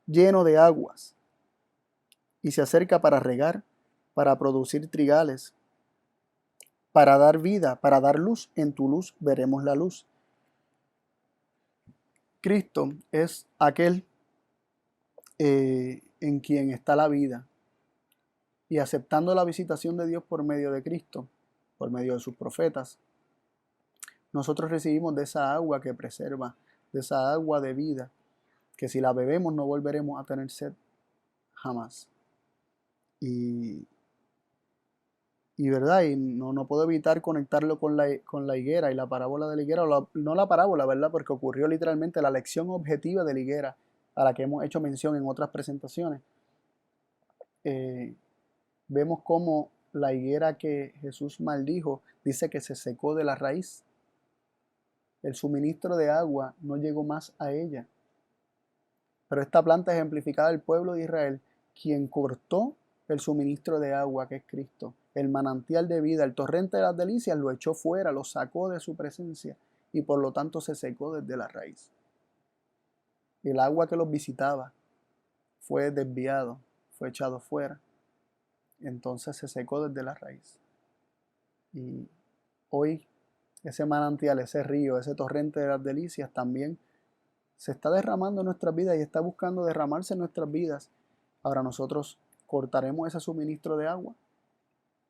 lleno de aguas y se acerca para regar, para producir trigales, para dar vida, para dar luz. En tu luz veremos la luz. Cristo es aquel en quien está la vida. Y aceptando la visitación de Dios por medio de Cristo, por medio de sus profetas, nosotros recibimos de esa agua que preserva, de esa agua de vida, que si la bebemos no volveremos a tener sed jamás. Y verdad, y no puedo evitar conectarlo con la higuera y la parábola de la higuera, no la parábola, ¿verdad? Porque ocurrió literalmente la lección objetiva de la higuera, a la que hemos hecho mención en otras presentaciones. Vemos cómo la higuera que Jesús maldijo dice que se secó de la raíz. El suministro de agua no llegó más a ella. Pero esta planta ejemplificaba el pueblo de Israel, quien cortó el suministro de agua, que es Cristo. El manantial de vida, el torrente de las delicias, lo echó fuera, lo sacó de su presencia, y por lo tanto se secó desde la raíz. El agua que los visitaba fue desviado, fue echado fuera. Entonces se secó desde la raíz. Y hoy ese manantial, ese río, ese torrente de las delicias también se está derramando en nuestras vidas y está buscando derramarse en nuestras vidas. Ahora nosotros cortaremos ese suministro de agua.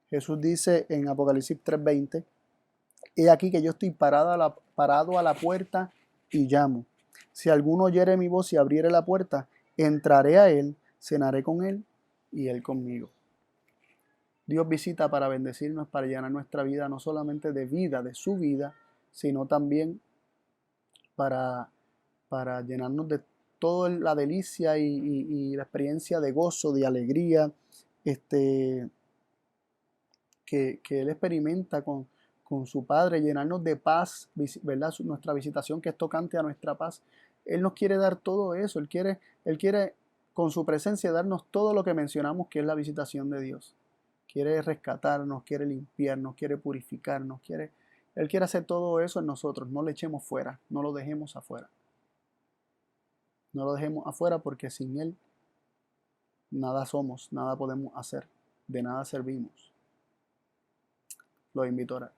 Jesús dice en Apocalipsis 3:20: he aquí que yo estoy parado a la puerta y llamo. Si alguno oyere mi voz y abriere la puerta, entraré a él, cenaré con Él y Él conmigo. Dios visita para bendecirnos, para llenar nuestra vida, no solamente de vida, de su vida, sino también para, para llenarnos de toda la delicia y la experiencia de gozo, de alegría, que Él experimenta con su Padre, llenarnos de paz, ¿verdad? Nuestra visitación que es tocante a nuestra paz. Él nos quiere dar todo eso, Él quiere con su presencia darnos todo lo que mencionamos que es la visitación de Dios. Quiere rescatarnos, quiere limpiarnos, quiere purificarnos, Él quiere hacer todo eso en nosotros. No le echemos fuera, no lo dejemos afuera. No lo dejemos afuera porque sin Él nada somos, nada podemos hacer, de nada servimos. Lo invito a orar.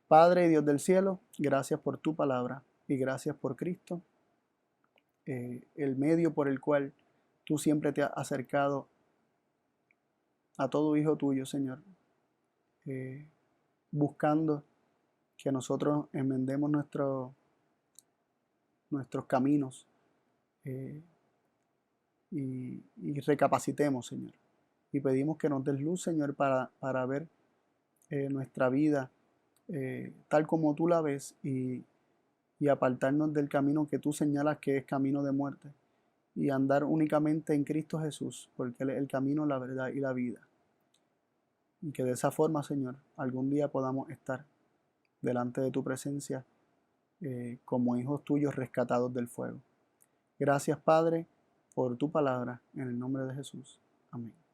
Padre y Dios del cielo, gracias por tu palabra y gracias por Cristo, el medio por el cual tú siempre te has acercado a todo hijo tuyo, Señor, buscando que nosotros enmendemos nuestros caminos y recapacitemos, Señor. Y pedimos que nos des luz, Señor, para ver nuestra vida tal como tú la ves y apartarnos del camino que tú señalas que es camino de muerte y andar únicamente en Cristo Jesús, porque Él es el camino, la verdad y la vida. Y que de esa forma, Señor, algún día podamos estar delante de tu presencia como hijos tuyos rescatados del fuego. Gracias, Padre, por tu palabra, en el nombre de Jesús. Amén.